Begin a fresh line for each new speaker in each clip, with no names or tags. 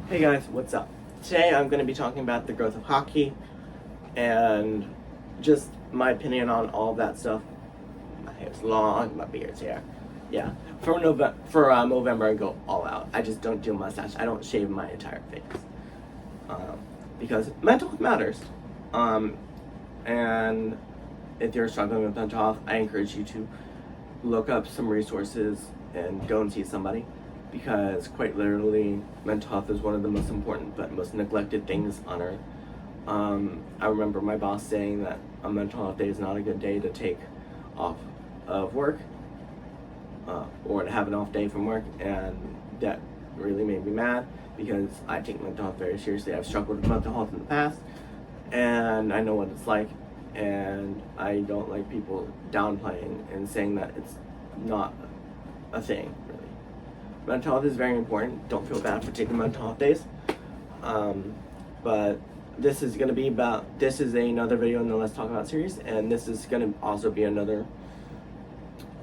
Hey guys, what's up? Today I'm going to be talking about the growth of hockey and just my opinion on all of that stuff. My hair's long, my beard's here. Yeah, for November I go all out. I just don't do a mustache. I don't shave my entire face because mental health matters. And if you're struggling with mental health, I encourage you to look up some resources and go and see somebody. Because quite literally, mental health is one of the most important but most neglected things on earth. I remember my boss saying that a mental health day is not a good day to take off of work or to have an off day from work, and that really made me mad because I take mental health very seriously. I've struggled with mental health in the past, and I know what it's like, and I don't like people downplaying and saying that it's not a thing, really. Mental health is very important. Don't feel bad for taking mental health days. But this is going to be this is another video in the Let's Talk About series, and this is going to also be another,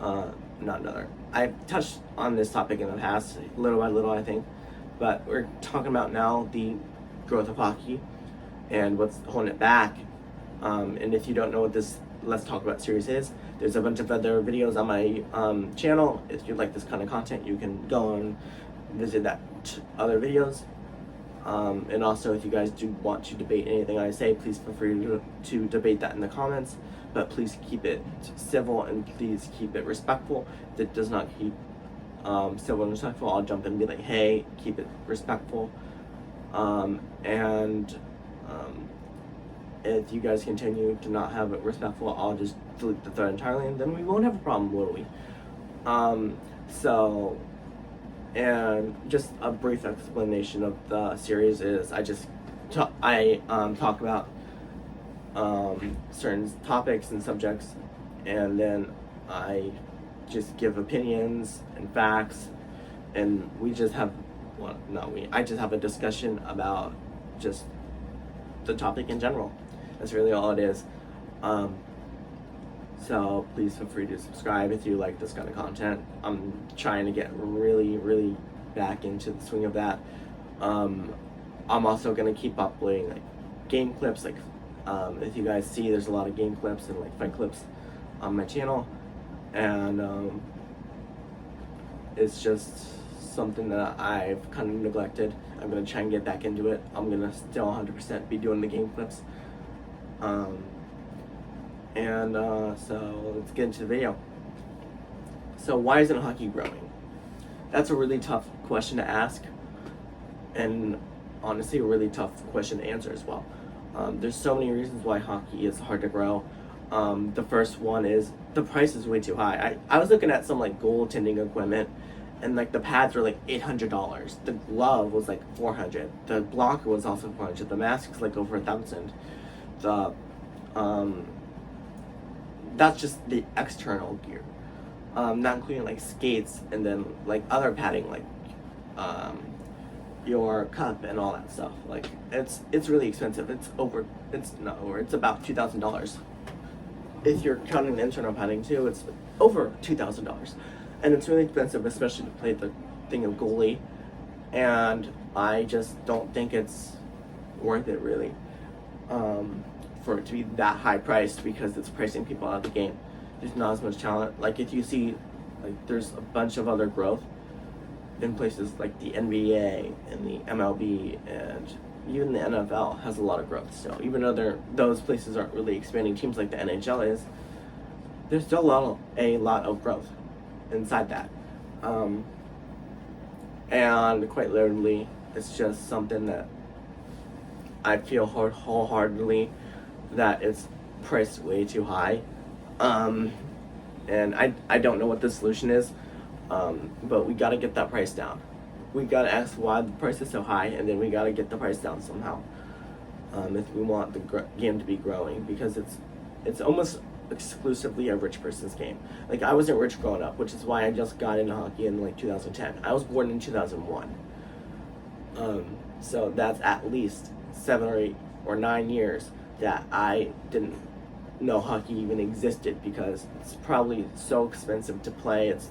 I've touched on this topic in the past, little by little, I think. But we're talking about now the growth of hockey and what's holding it back. And if you don't know what this Let's Talk About series is, there's a bunch of other videos on my channel. If you like this kind of content, you can go and visit that other videos. And also, if you guys do want to debate anything I say, please feel free to debate that in the comments. But please keep it civil and please keep it respectful. If it does not keep civil and respectful, I'll jump in and be like, hey, keep it respectful. If you guys continue to not have it respectful, I'll just delete the thread entirely, and then we won't have a problem, will we? And just a brief explanation of the series is I talk about certain topics and subjects, and then I just give opinions and facts, and I just have a discussion about just the topic in general. That's really all it is. So please feel free to subscribe if you like this kind of content. I'm trying to get really back into the swing of that. I'm also gonna keep uploading like game clips. Like if you guys see, there's a lot of game clips and like fight clips on my channel, and it's just something that I've kind of neglected. I'm gonna try and get back into it. I'm gonna still 100% be doing the game clips. So let's get into the video. So why isn't hockey growing? That's a really tough question to ask, and honestly a really tough question to answer as well. There's so many reasons why hockey is hard to grow. The first one is the price is way too high. I was looking at some like goaltending equipment, and like the pads were like $800. The glove was like $400. The blocker was also $400. The mask is like over $1,000. That's just the external gear, not including like skates and then like other padding like your cup and all that stuff. Like it's really expensive. It's about $2,000. If you're counting the internal padding too, it's over $2,000, and it's really expensive, especially to play the thing of goalie. And I just don't think it's worth it really. For it to be that high priced, because it's pricing people out of the game. There's not as much talent. Like if you see, like there's a bunch of other growth in places like the NBA and the MLB, and even the NFL has a lot of growth still. Even though those places aren't really expanding teams like the NHL is, there's still a lot of growth inside that. And quite literally, it's just something that I feel wholeheartedly that it's priced way too high, and I don't know what the solution is, but we got to get that price down. We got to ask why the price is so high, and then we got to get the price down somehow, if we want the game to be growing, because it's almost exclusively a rich person's game. Like I wasn't rich growing up, which is why I just got into hockey in like 2010. I was born in 2001, so that's at least 7 or 8 or 9 years that I didn't know hockey even existed, because it's probably so expensive to play. It's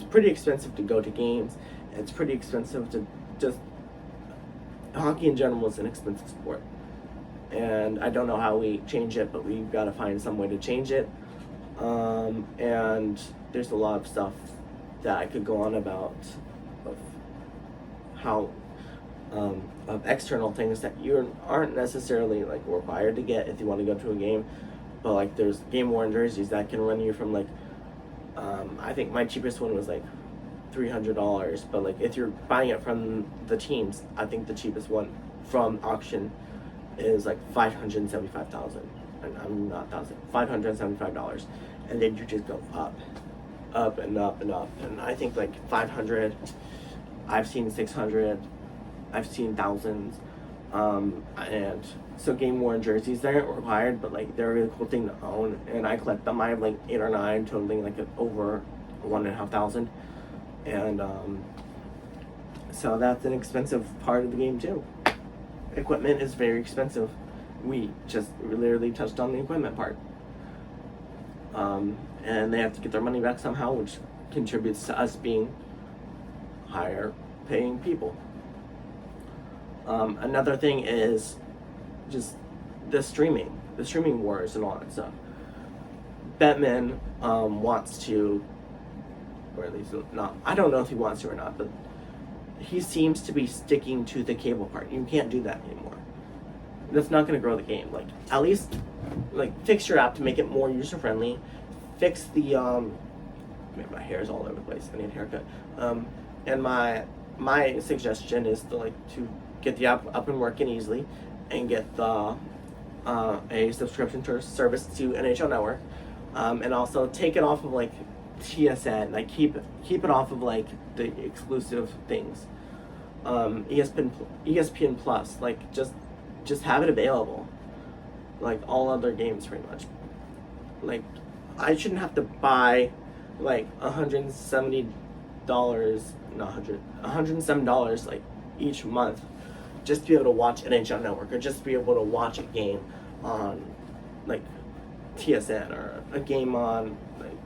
pretty expensive to go to games. It's pretty expensive to just hockey in general is an expensive sport, and I don't know how we change it, but we've got to find some way to change it. And there's a lot of stuff that I could go on about of how of external things that you aren't necessarily like required to get if you want to go to a game, but like there's game worn jerseys that can run you from like I think my cheapest one was like $300, but like if you're buying it from the teams, I think the cheapest one from auction is like $575,000, and I'm not thousand, $575, and then you just go up and up and up, and I think like 500, I've seen 600, I've seen thousands, and so game worn jerseys, they aren't required, but like they're a really cool thing to own, and I collect them. I have like 8 or 9, totaling like over 1,500, and so that's an expensive part of the game too. Equipment is very expensive. We just literally touched on the equipment part, and they have to get their money back somehow, which contributes to us being higher paying people. Another thing is just the streaming wars and all that stuff. Bettman wants to, or at least not, I don't know if he wants to or not, but he seems to be sticking to the cable part. You can't do that anymore. That's not going to grow the game. Like, at least, like, fix your app to make it more user friendly. Fix the my hair's all over the place. I need a haircut. And my suggestion is to get the app up and working easily, and get the a subscription service to NHL Network, and also take it off of like TSN. Like keep it off of like the exclusive things. ESPN Plus. Like just have it available, like all other games pretty much. Like I shouldn't have to buy like $170, not $107 like each month just to be able to watch NHL Network, or just to be able to watch a game on like TSN, or a game on like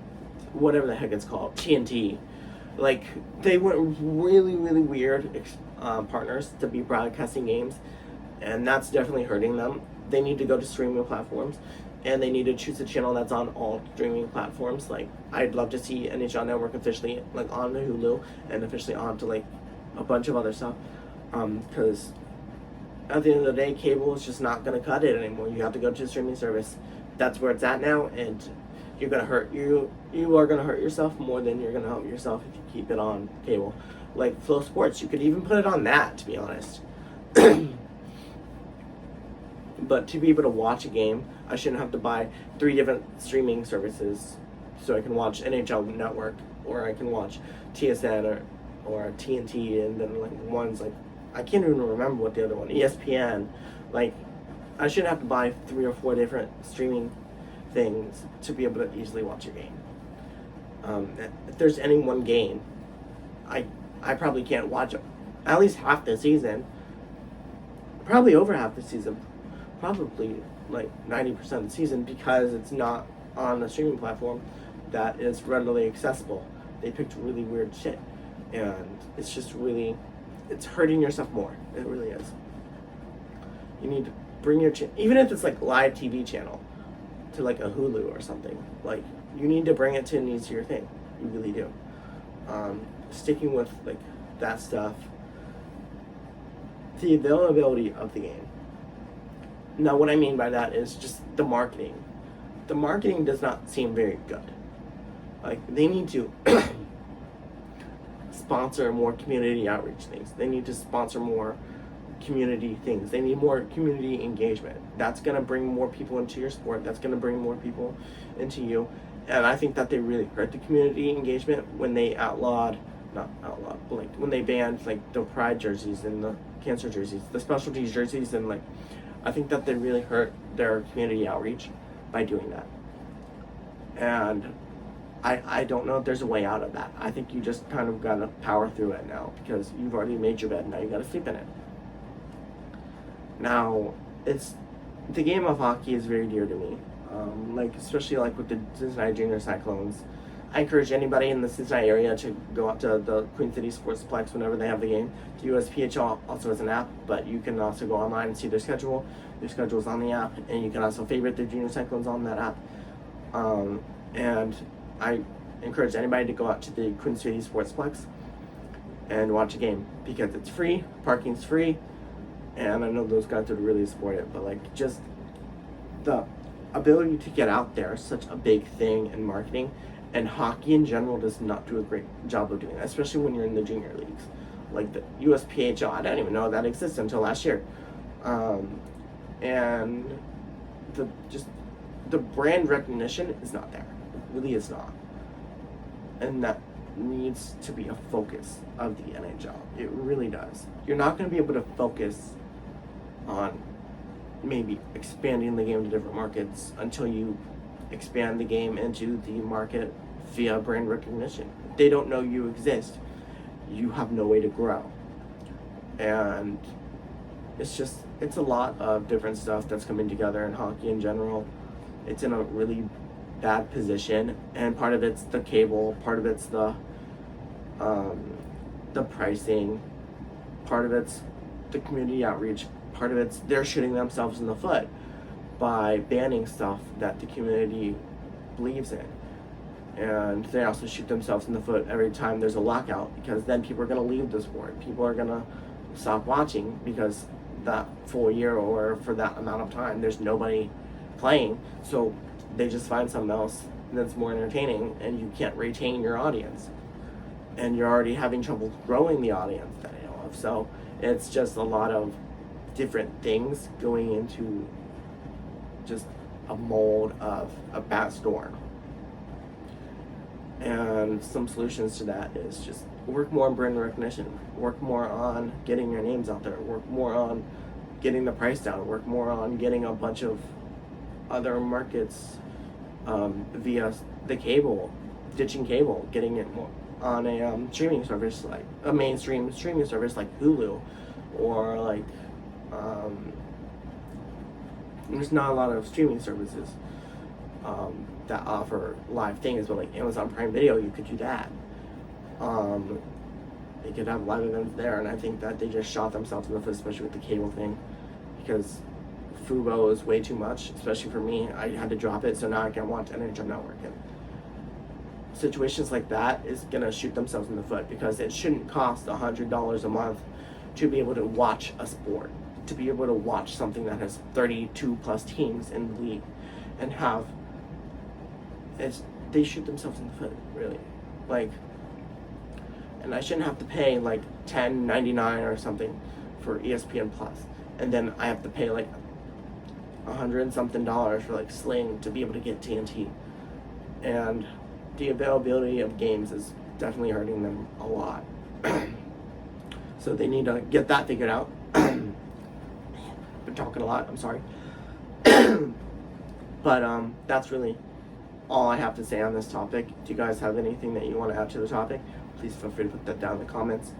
whatever the heck it's called, TNT. Like they went really weird partners to be broadcasting games, and that's definitely hurting them. They need to go to streaming platforms, and they need to choose a channel that's on all streaming platforms. Like I'd love to see NHL Network officially like on the Hulu, and officially on to like a bunch of other stuff, because at the end of the day, cable is just not going to cut it anymore. You have to go to a streaming service. That's where it's at now, and you're going to hurt you are going to hurt yourself more than you're going to help yourself if you keep it on cable. Like Flow Sports, you could even put it on that, to be honest. But to be able to watch a game, I shouldn't have to buy 3 different streaming services so I can watch NHL Network, or I can watch TSN or TNT, and then like one's like, I can't even remember what the other one, ESPN. Like I shouldn't have to buy 3 or 4 different streaming things to be able to easily watch a game. If there's any one game, I probably can't watch it at least half the season, probably over half the season, probably like 90% of the season, because it's not on a streaming platform that is readily accessible. They picked really weird shit, and it's just really, it's hurting yourself more. It really is. You need to bring your even if it's like live TV channel to like a Hulu or something. Like you need to bring it to an easier thing. You really do. Sticking with like that stuff. The availability of the game. Now, what I mean by that is just the marketing. The marketing does not seem very good. Like they need to sponsor more community outreach things. They need to sponsor more community things. They need more community engagement. That's going to bring more people into your sport. That's going to bring more people into you. And I think that they really hurt the community engagement when they not outlawed, but like when they banned like the pride jerseys and the cancer jerseys, the specialties jerseys, and like I think that they really hurt their community outreach by doing that. And I don't know if there's a way out of that. I think you just kind of gotta power through it now, because you've already made your bed, now you gotta sleep in it. Now, the game of hockey is very dear to me. Like especially like with the Cincinnati Junior Cyclones. I encourage anybody in the Cincinnati area to go out to the Queen City Sportsplex whenever they have the game. The USPHL also has an app, but you can also go online and see their schedule. Their schedule's on the app, and you can also favorite their junior cyclones on that app. And I encourage anybody to go out to the Queen City Sportsplex and watch a game because it's free, parking's free, and I know those guys would really support it. But like, just the ability to get out there is such a big thing in marketing, and hockey in general does not do a great job of doing that, especially when you're in the junior leagues. Like the USPHL, I didn't even know that existed until last year. And the brand recognition is not there. It really is not. And that needs to be a focus of the NHL. It really does. You're not going to be able to focus on maybe expanding the game to different markets until you expand the game into the market via brand recognition. If they don't know you exist, you have no way to grow. And it's a lot of different stuff that's coming together in hockey in general. It's in a really bad position, and part of it's the cable, part of it's the pricing, part of it's the community outreach, part of it's they're shooting themselves in the foot by banning stuff that the community believes in. And they also shoot themselves in the foot every time there's a lockout, because then people are going to leave the sport. People are going to stop watching because that full year or for that amount of time there's nobody playing, so they just find something else that's more entertaining, and you can't retain your audience, and you're already having trouble growing the audience that I know of. So it's just a lot of different things going into just a mold of a bad storm. And some solutions to that is just work more on brand recognition, work more on getting your names out there, work more on getting the price down, work more on getting a bunch of other markets via the cable, ditching cable, getting it more on a streaming service, like a mainstream streaming service like Hulu, or like there's not a lot of streaming services that offer live things, but like Amazon Prime Video, you could do that. They could have live events there, and I think that they just shot themselves in the foot, especially with the cable thing, because Fubo is way too much, especially for me. I had to drop it, so now I can watch NHL Network. And situations like that is gonna shoot themselves in the foot, because it shouldn't cost $100 a month to be able to watch a sport, to be able to watch something that has 32 plus teams in the league, and have they shoot themselves in the foot, really. Like, and I shouldn't have to pay like $10.99 or something for ESPN Plus, and then I have to pay like $100 and something for like Sling to be able to get TNT. And the availability of games is definitely hurting them a lot. So they need to get that figured out. Been talking a lot, I'm sorry. But that's really all I have to say on this topic. Do you guys have anything that you want to add to the topic? Please feel free to put that down in the comments.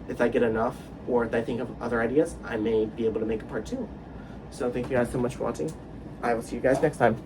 If I get enough, or if I think of other ideas, I may be able to make a part 2. So thank you guys so much for watching. I will see you guys next time.